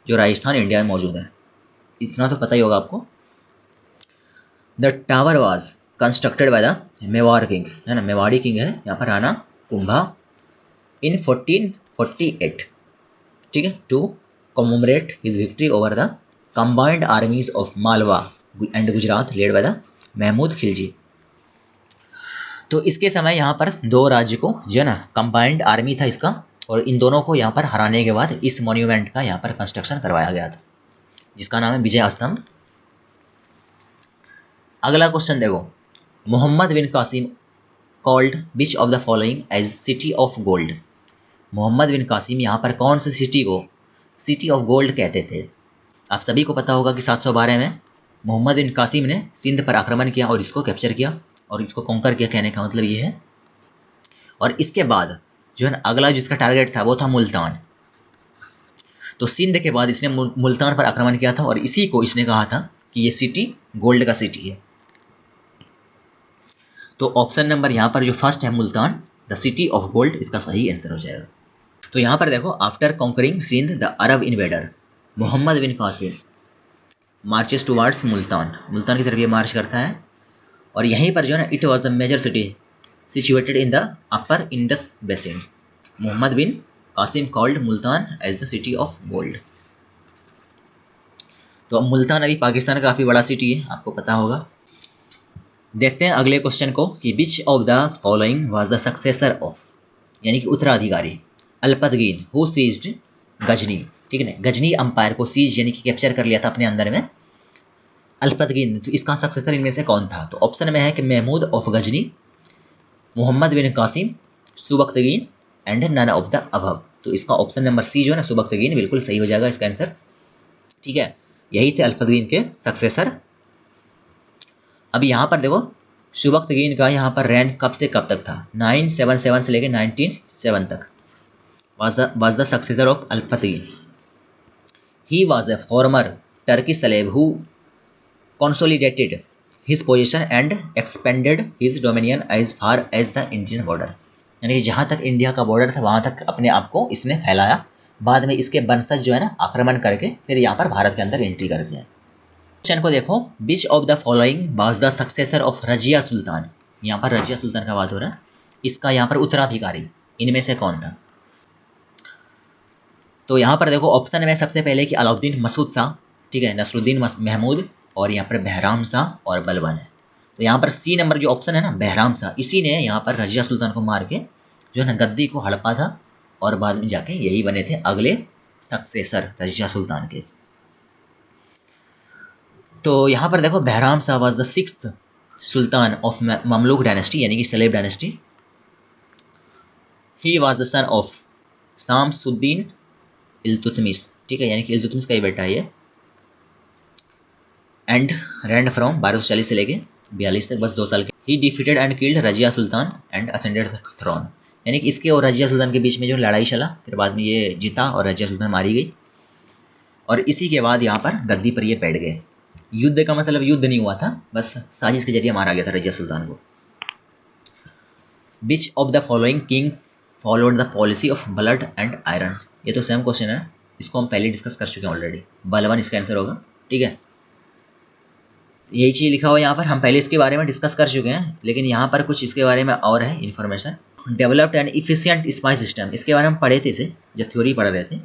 जो राजस्थान इंडिया में मौजूद है, इतना तो पता ही होगा आपको। The tower was constructed by the Mewar king, है ना, मेवाड़ी किंग है यहाँ पर राणा कुंभा, इन 1448। ठीक है, to commemorate his victory over the combined armies of Malwa and Gujarat led by the Mahmud Khilji. तो इसके समय यहाँ पर दो राज्य को जो है ना कंबाइंड आर्मी था इसका, और इन दोनों को यहाँ पर हराने के बाद इस मॉन्यूमेंट का यहाँ पर कंस्ट्रक्शन करवाया गया था, जिसका नाम है विजय स्तंभ। अगला क्वेश्चन देखो, Mohammad bin Qasim called which of the following as city of gold. Mohammad bin Qasim यहाँ पर कौन सी सिटी को सिटी ऑफ गोल्ड कहते थे। आप सभी को पता होगा कि 712 में मोहम्मद बिन कासिम ने सिंध पर आक्रमण किया और इसको कैप्चर किया और इसको कॉन्कर किया, कहने का मतलब ये है। और इसके बाद जो है ना अगला जिसका टारगेट था वो था मुल्तान। तो सिंध के बाद इसने मुल्तान पर आक्रमण किया था और इसी को इसने कहा था कि ये सिटी गोल्ड का सिटी है। तो ऑप्शन नंबर यहाँ पर जो फर्स्ट है Multan, the city of gold, इसका सही आंसर हो जाएगा। तो यहाँ पर देखो, after conquering Sindh the Arab invader Mohammad bin Qasim marches towards Multan, Multan की तरफ ये मार्च करता है। और यहीं पर जो है ना it was the major city situated in the upper Indus basin. Mohammad bin Qasim called Multan as the city of gold. तो अब मुल्तान अभी पाकिस्तान का काफ़ी बड़ा सिटी है, आपको पता होगा। देखते हैं अगले क्वेश्चन को कि which of the following was the successor of, यानी कि उत्तराधिकारी अल्पतगीन हु सीज्ड गजनी। ठीक है ना, गजनी अंपायर को सीज यानी कि कैप्चर कर लिया था अपने अंदर में अल्पतगीन। तो इसका सक्सेसर इनमें से कौन था। तो ऑप्शन में है कि Mahmud of Ghazni, Mohammad bin Qasim, Subuktigin and none of the above. तो इसका ऑप्शन नंबर सी जो है ना सुबख्तगीन बिल्कुल सही हो जाएगा इसका आंसर। ठीक है, यही थे अल्पतगीन के सक्सेसर। अब यहाँ पर देखो, सुबख्तगीन का यहाँ पर रैंक कब से कब तक था, 977 से लेकर 1907 तक was the successor of Alpatgin. He was a former Turkish slave who consolidated his position and expanded his dominion as far as the Indian border. यानी जहाँ तक इंडिया का बॉर्डर था वहाँ तक अपने आप को इसने फैलाया। बाद में इसके वंशज जो है ना आक्रमण करके फिर यहाँ पर भारत के अंदर एंट्री करते हैं। क्वेश्चन को देखो, which of the following was the successor of Razia Sultan. यहाँ पर रजिया सुल्तान का बात हो रहा है, इसका यहाँ पर उत्तराधिकारी इनमें से कौन था। तो यहाँ पर देखो ऑप्शन में सबसे पहले कि अलाउद्दीन मसूद शाह, ठीक है, नसरुद्दीन महमूद, और यहाँ पर बहराम शाह और बलबन है। तो यहाँ पर सी नंबर जो ऑप्शन है ना बहराम शाह, इसी ने यहाँ पर रजिया सुल्तान को मार के जो है ना गद्दी को हड़पा था और बाद में जाके यही बने थे अगले सक्सेसर रजिया सुल्तान के। तो यहाँ पर देखो Bahram Shah was the 6th sultan of Mamluk dynasty, यानी कि slave dynasty. He was the son of Shamsuddin Iltutmish, ठीक है, यानी कि इल्तुतमिश का ही बेटा है ये। एंड रेंड फ्रॉम 1240 से लेके 42 तक, बस 2 साल के। ही defeated and killed Razia Sultan and ascended the throne, यानी कि इसके और रजिया सुल्तान के बीच में जो लड़ाई चला, फिर बाद में ये जीता और रजिया सुल्तान मारी गई और इसी के बाद यहाँ पर गद्दी पर ये बैठ गए। युद्ध का मतलब युद्ध नहीं हुआ था, बस साजिश के जरिए मारा गया था रजिया सुल्तान को। विच of the following Kings followed the policy of blood and iron. ये तो सेम क्वेश्चन है, इसको हम पहले डिस्कस कर चुके हैं ऑलरेडी। बलवान इसका आंसर होगा, ठीक है, यही चीज़ लिखा हुआ यहाँ पर। हम पहले इसके बारे में डिस्कस कर चुके हैं, लेकिन यहाँ पर कुछ इसके बारे में और है information. Developed and efficient spy system, इसके बारे में पढ़े थे इसे जब थ्योरी पढ़ रहे थे।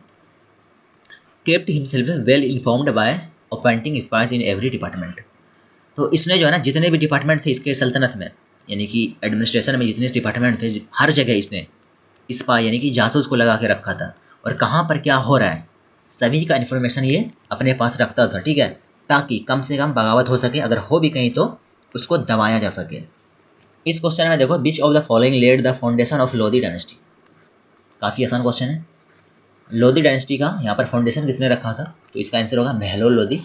Kept himself well informed by appointing spies in every department. तो इसने जो है ना जितने भी डिपार्टमेंट थे इसके सल्तनत में, यानी कि एडमिनिस्ट्रेशन में जितने डिपार्टमेंट थे, हर जगह इसने स्पाई यानी कि जासूस को लगा के रखा था और कहाँ पर क्या हो रहा है सभी का इन्फॉर्मेशन ये अपने पास रखता था, ठीक है, ताकि कम से कम बगावत हो सके, अगर हो भी कहीं तो उसको दबाया जा सके। इस क्वेश्चन में देखो, which of the following led the foundation of Lodhi dynasty. काफ़ी आसान क्वेश्चन है। लोधी डायनेस्टी का यहाँ पर फाउंडेशन किसने रखा था, तो इसका आंसर होगा बहलोल लोधी।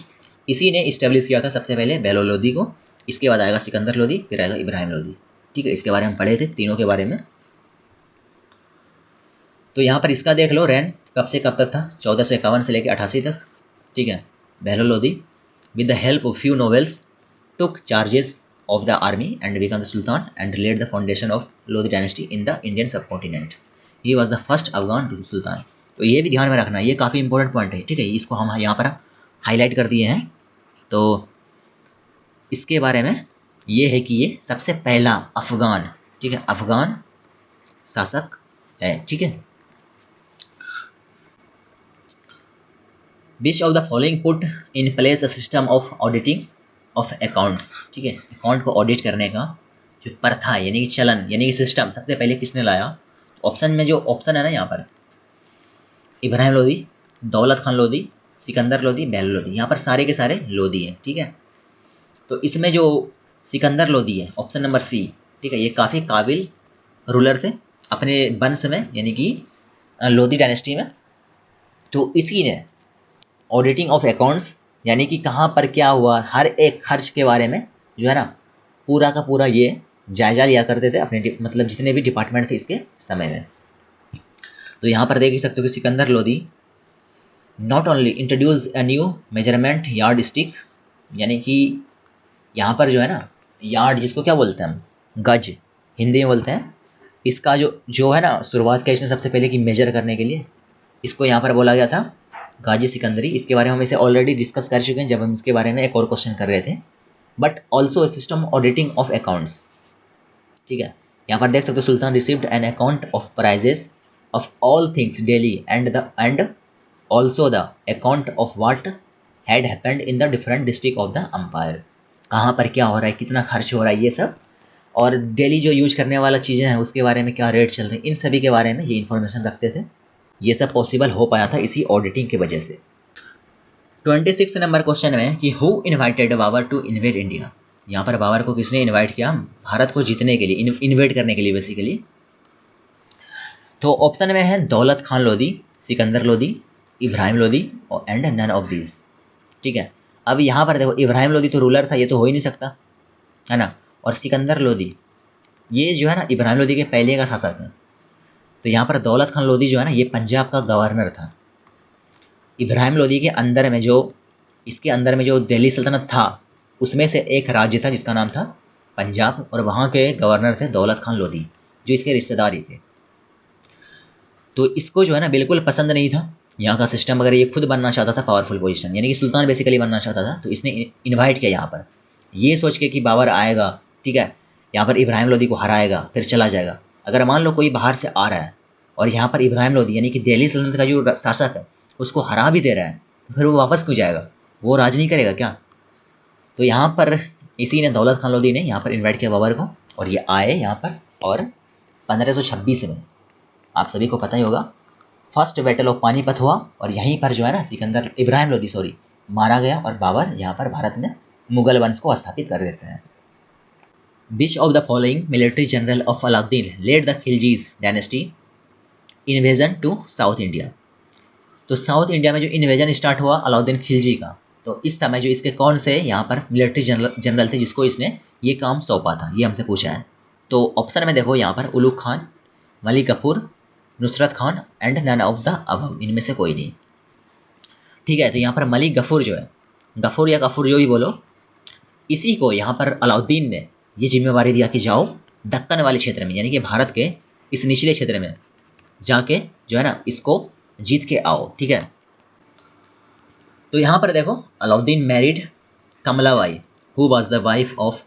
इसी ने इस्टेब्लिश किया था सबसे पहले बहलोल लोधी को, इसके बाद आएगा सिकंदर लोधी, फिर आएगा इब्राहिम लोधी, ठीक है, इसके बारे में पढ़े थे तीनों के बारे में। तो यहाँ पर इसका देख लो रैन कब से कब तक था, 1451 से लेकर 88 तक, ठीक है। Bahlol Lodhi with the help of few nobles took charges of the army and became the sultan and laid the foundation of Lodi dynasty in the Indian subcontinent. He was the first Afghan sultan. तो ये भी ध्यान में रखना, ये काफ़ी इंपॉर्टेंट पॉइंट है, ठीक है, इसको हम यहाँ पर हाईलाइट कर दिए हैं। तो इसके बारे में ये है कि ये सबसे पहला अफगान, ठीक है, अफगान शासक है, ठीक है। Which of the following put in place a system of auditing of accounts, ठीक है, अकाउंट को ऑडिट करने का जो प्रथा है यानी कि चलन यानी कि सिस्टम सबसे पहले किसने लाया? तो ऑप्शन में जो ऑप्शन है ना यहाँ पर, इब्राहिम लोदी, दौलत खान लोदी, सिकंदर लोदी, बेहल लोदी, यहाँ पर सारे के सारे लोदी हैं, ठीक है। तो इसमें जो सिकंदर लोदी है ऑप्शन नंबर सी, ठीक है, ये काफ़ी काबिल रूलर थे अपने वंश में यानी कि लोदी डायनेस्टी में। तो इसी ने ऑडिटिंग ऑफ अकाउंट्स यानी कि कहाँ पर क्या हुआ हर एक खर्च के बारे में जो है ना पूरा का पूरा ये जायजा लिया करते थे अपने मतलब जितने भी डिपार्टमेंट थे इसके समय में। तो यहाँ पर देख ही सकते हो कि Sikandar Lodi not only introduce a new measurement yard stick, यानी कि यहाँ पर जो है ना यार्ड जिसको क्या बोलते हैं हम, गज हिंदी में बोलते हैं, इसका जो है ना शुरुआत किया इसने सबसे पहले कि मेजर करने के लिए, इसको यहाँ पर बोला गया था गाजी सिकंदरी। इसके बारे में हम इसे ऑलरेडी डिस्कस कर चुके हैं जब हम इसके बारे में एक और क्वेश्चन कर रहे थे। But also system auditing of accounts, ठीक है। यहाँ पर देख सकते हो sultan received an account of prices of all things daily and also the account of what had happened in the different district of the empire, कहाँ पर क्या हो रहा है, कितना खर्च हो रहा है, ये सब, और डेली जो यूज करने वाला चीज़ें हैं उसके बारे में क्या रेट चल रही है, इन सभी के बारे में ये इन्फॉर्मेशन रखते थे। ये सब पॉसिबल हो पाया था इसी ऑडिटिंग की वजह से। 26 नंबर क्वेश्चन में कि who invited Babur to invade India, यहाँ पर बाबर को किसने इन्वाइट किया भारत को जीतने के लिए, इन्वेड करने के लिए बेसिकली। तो ऑप्शन में है दौलत खान लोदी, सिकंदर लोदी, इब्राहिम लोदी और एंड नन ऑफ दीज, ठीक है। अब यहाँ पर देखो इब्राहिम लोदी तो रूलर था, ये तो हो ही नहीं सकता है ना, और सिकंदर लोदी ये जो है ना इब्राहिम लोदी के पहले का शासक है। तो यहाँ पर दौलत खान लोदी जो है ना ये पंजाब का गवर्नर था। इब्राहिम लोदी के अंदर में जो इसके अंदर में जो दिल्ली सल्तनत था उसमें से एक राज्य था जिसका नाम था पंजाब, और वहाँ के गवर्नर थे दौलत खान लोदी जो इसके रिश्तेदार ही थे। तो इसको जो है ना बिल्कुल पसंद नहीं था यहाँ का सिस्टम, अगर ये खुद बनना चाहता था पावरफुल पोजीशन यानी कि सुल्तान बेसिकली बनना चाहता था, तो इसने इन्वाइट किया यहाँ पर ये सोच के कि बाबर आएगा, ठीक है, यहाँ पर इब्राहिम लोदी को हराएगा फिर चला जाएगा। अगर मान लो कोई बाहर से आ रहा है और यहाँ पर इब्राहिम लोदी यानी कि दिल्ली सल्तनत का जो शासक है उसको हरा भी दे रहा है, तो फिर वो वापस क्यों जाएगा, वो राज नहीं करेगा क्या। तो यहाँ पर इसी ने दौलत खान लोदी ने यहाँ पर इन्वाइट किया बाबर को और ये आए यहाँ पर, और 1526 में आप सभी को पता ही होगा फर्स्ट बैटल ऑफ पानीपत हुआ और यहीं पर जो है ना इब्राहिम लोदी मारा गया और बाबर यहाँ पर भारत में मुगल वंश को स्थापित कर देते हैं। Which of the following military general of Alauddin led the Khilji's dynasty invasion to South India? तो साउथ इंडिया में जो इन्वेजन स्टार्ट हुआ अलाउद्दीन खिलजी का, तो इस समय जो इसके कौन से यहाँ पर मिलिट्री जनरल थे जिसको इसने ये काम सौंपा था, ये हमसे पूछा है। तो ऑप्शन में देखो यहाँ पर Ulugh Khan, Malik Gafur, Nusrat Khan and none of the above, इनमें से कोई नहीं, ठीक है। तो यहाँ पर मलिक गफूर जो है, गफूर या गफूर जो भी बोलो, इसी को यहाँ पर अलाउद्दीन ने ये जिम्मेवारी दिया कि जाओ दक्कन वाले क्षेत्र में यानी कि भारत के इस निचले क्षेत्र में जाके जो है ना इसको जीत के आओ, ठीक है। तो यहाँ पर देखो Alauddin married Kamalabai who was the wife of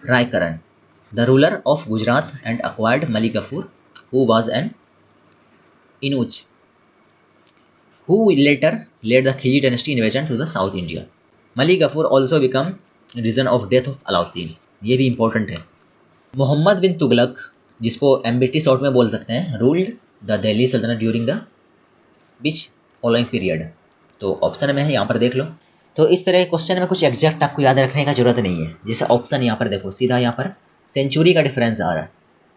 Raikaran the ruler of Gujarat and acquired Malik Gafur who was an eunuch who later led the Khilji dynasty invasion to the South India. Malik Gafur also become reason of death of Alauddin. ये भी इंपॉर्टेंट है। मोहम्मद बिन तुगलक जिसको एमबीटी शॉर्ट में बोल सकते हैं रूल्ड द दिल्ली सल्तनत during the which following period. तो ऑप्शन में है यहाँ पर देख लो। तो इस तरह क्वेश्चन में कुछ एग्जैक्ट आपको याद रखने का जरूरत नहीं है। जैसे ऑप्शन यहाँ पर देखो सीधा यहाँ पर सेंचुरी का डिफरेंस आ रहा है,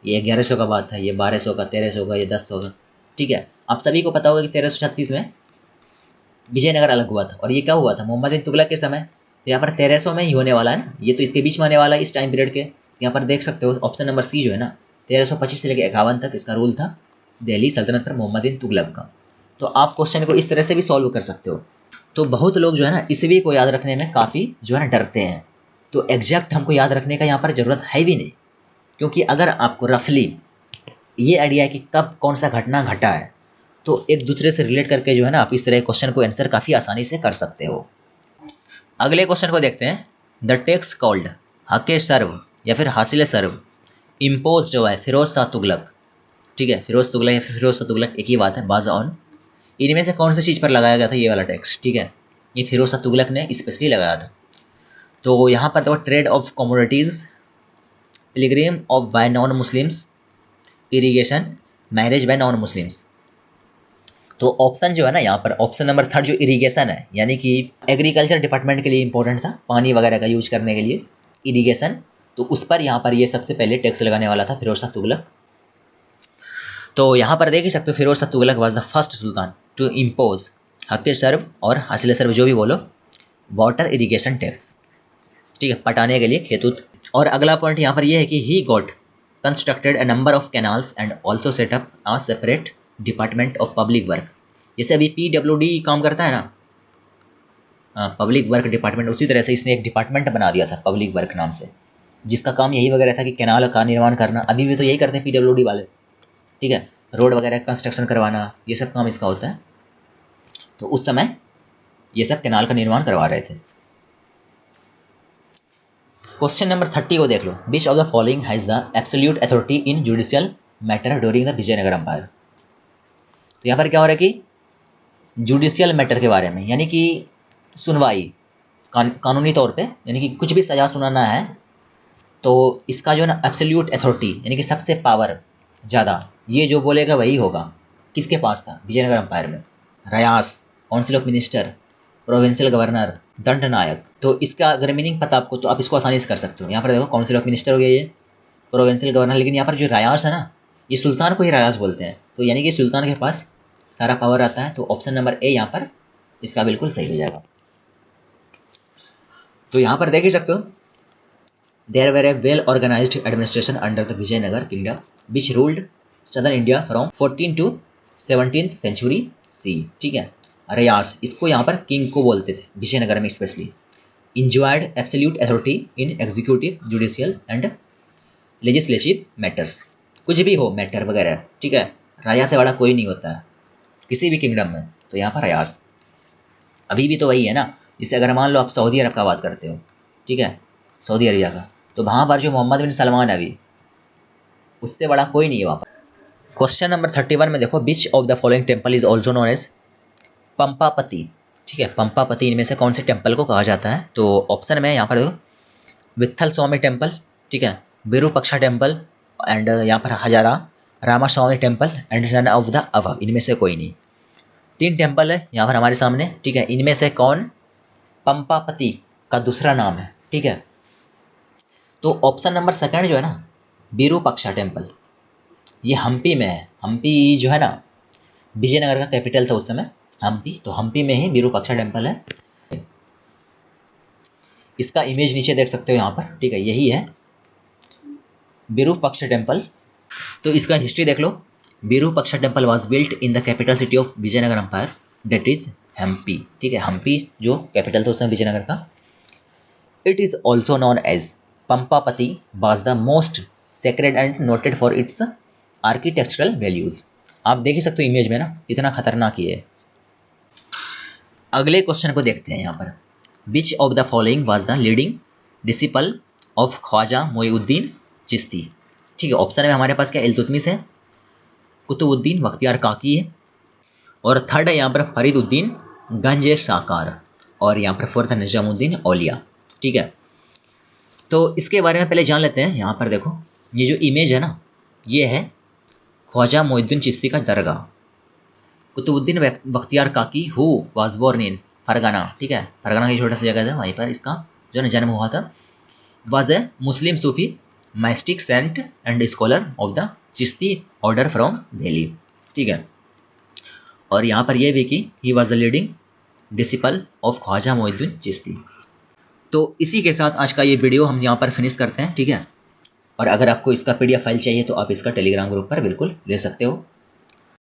ये 1100 का बात है, ये 1200 का, 1300 का, ये 1000 का, ठीक है। आप सभी को पता होगा कि 1336 में विजयनगर अलग हुआ था और ये क्या हुआ था मोहम्मद बिन तुगलक के समय। तो यहाँ पर 1300 में ही होने वाला है ना, ये तो इसके बीच में आने वाला है इस टाइम पीरियड के। यहाँ पर देख सकते हो ऑप्शन नंबर सी जो है ना 1325 से लेकर 51 तक इसका रूल था दिल्ली सल्तनत पर मोहम्मद बिन तुगलक का। तो आप क्वेश्चन को इस तरह से भी सॉल्व कर सकते हो। तो बहुत लोग जो है ना ईस्वी को याद रखने में काफ़ी जो है ना डरते हैं, तो एग्जैक्ट हमको याद रखने का यहाँ पर ज़रूरत है भी नहीं, क्योंकि अगर आपको रफली ये आइडिया है कि कब कौन सा घटना घटा है तो एक दूसरे से रिलेट करके जो है ना आप इस तरह क्वेश्चन को आंसर काफ़ी आसानी से कर सकते हो। अगले क्वेश्चन को देखते हैं। द टैक्स कॉल्ड हके सर्व या फिर हासिल सर्व इम्पोज्ड बाय फिरोज शाह तुगलक, ठीक है, फिरोज तुगलक या फिर फिरोज शाह तुगलक एक ही बात है, बाज ऑन, इनमें से कौन सी चीज़ पर लगाया गया था ये वाला टैक्स, ठीक है, ये फिरोज शाह तुगलक ने स्पेशली लगाया था। तो यहाँ पर देखो trade off commodities, Pilgrim of bye non Muslims, irrigation, marriage by non Muslims. तो ऑप्शन जो है ना यहाँ पर ऑप्शन नंबर थर्ड जो इरिगेशन है, यानी कि एग्रीकल्चर डिपार्टमेंट के लिए इंपॉर्टेंट था, पानी वगैरह का यूज करने के लिए इरिगेशन, तो उस पर यहाँ पर ये सबसे पहले टैक्स लगाने वाला था फिरोज शाह तुगलक। तो यहाँ पर देख ही सकते हो Firoz Shah Tughlaq was the first sultan to impose Haq Sharb और हासिल सर्व जो भी बोलो वाटर इरिगेशन टैक्स, ठीक है, पटाने के लिए खेतूत। और अगला पॉइंट यहाँ पर यह है कि he got constructed a number of canals and also setup a separate department of public work. जैसे अभी PWD काम करता है ना, पब्लिक वर्क डिपार्टमेंट, उसी तरह से इसने एक डिपार्टमेंट बना दिया था पब्लिक वर्क नाम से, जिसका काम यही वगैरह था कि कैनाल का निर्माण करना। अभी भी तो यही करते हैं PWD वाले, ठीक है, रोड वगैरह कंस्ट्रक्शन करवाना, ये सब काम इसका होता है। तो उस समय ये सब कैनाल का निर्माण करवा रहे थे। क्वेश्चन नंबर 30 को देख लो, which of the following has the absolute authority in judicial matter during the Vijayanagar empire. तो यहाँ पर क्या हो रहा है कि जुडिशियल मैटर के बारे में, यानी कि सुनवाई कानूनी तौर पे, यानी कि कुछ भी सजा सुनाना है तो इसका जो है ना एब्सोल्यूट अथॉरिटी, यानी कि सबसे पावर ज़्यादा, ये जो बोलेगा वही होगा। किसके पास था विजयनगर एम्पायर में? Rayas, council of minister, provincial governor, Danda Nayak. तो इसका अगर मीनिंग पता आपको तो आप इसको आसानी से कर सकते हो। यहाँ पर देखो काउंसिल ऑफ मिनिस्टर हो गया ये, प्रोविंशियल गवर्नर, लेकिन यहाँ पर जो रयास है ना, ये सुल्तान को ही रयास बोलते हैं, तो यानी कि सुल्तान के पास सारा पावर आता है। तो ऑप्शन नंबर ए यहाँ पर इसका बिल्कुल सही हो जाएगा। तो यहाँ पर देख ही सकते हो, there were a well organised administration under the Vijayanagar kingdom which ruled southern India from 14 to 17th century C. ठीक है, रयास इसको यहाँ पर किंग को बोलते थे विजयनगर में specially. Enjoyed absolute authority in executive, judicial and legislative matters, कुछ भी हो मैटर वगैरह, ठीक है, राजा से बड़ा कोई नहीं होता है किसी भी किंगडम में। तो यहाँ पर रयास अभी भी तो वही है ना। जैसे अगर मान लो आप सऊदी अरब का बात करते हो, ठीक है, सऊदी अरबिया का, तो वहाँ पर जो मोहम्मद बिन सलमान है अभी, उससे बड़ा कोई नहीं है वहाँ पर। क्वेश्चन नंबर 31 में देखो, which of the following temple is also known as Pampapati. ठीक है, पंपापति इनमें से कौन से टेम्पल को कहा जाता है? तो ऑप्शन में यहाँ पर वित्थल स्वामी टेम्पल, ठीक है, विरूपक्षा टेम्पल एंड यहाँ पर Hazara Rama Swami temple and none of the above, इनमें से कोई नहीं। 3 टेम्पल है यहाँ पर हमारे सामने, ठीक है, इनमें से कौन पंपापति का दूसरा नाम है? ठीक है, तो ऑप्शन नंबर सेकंड जो है ना, विरूपक्षा टेम्पल, ये हम्पी में है। हम्पी जो है ना विजयनगर का कैपिटल था उस समय हम्पी, तो हम्पी में ही विरूपाक्षा टेम्पल है। इसका इमेज नीचे देख सकते हो यहाँ पर, ठीक है, यही है विरूपाक्षा टेम्पल। तो इसका हिस्ट्री देख लो, Virupaksha temple was built in the capital city of Vijayanagara empire, that is Hampi. ठीक है, हम्पी जो कैपिटल था उस समय विजयनगर का। It is also known as Pampapati was the most sacred and noted for its architectural values. आप देख ही सकते हो इमेज में ना, इतना खतरनाक ही है। अगले क्वेश्चन को देखते हैं यहाँ पर, which of the following was the leading disciple of Khwaja Moinuddin Chishti. ठीक है, ऑप्शन में हमारे पास क्या इल्तुतमिश है, कुतुबुद्दीन बख्तियार काकी है, और थर्ड है यहाँ पर फरीदुद्दीन गंज साकार, और यहाँ पर फोर्थ है निजामुद्दीन औलिया। ठीक है, तो इसके बारे में पहले जान लेते हैं। यहाँ पर देखो, ये जो इमेज है ना, ये है ख्वाजा मोइनुद्दीन चिश्ती का दरगाह। Qutbuddin Bakhtiyar Kaki who was born in Ferghana, ठीक है, फरगाना की छोटा सा जगह है, वहीं पर इसका जो है जन्म हुआ था। Was a Muslim Sufi mystic saint and scholar of the Chishti order from Delhi. ठीक है, और यहाँ पर यह भी कि he was the leading disciple of Khwaja Moinuddin Chishti. तो इसी के साथ आज का ये वीडियो हम यहाँ पर फिनिश करते हैं। ठीक है, और अगर आपको इसका PDF फाइल चाहिए तो आप इसका टेलीग्राम ग्रुप पर बिल्कुल ले सकते हो।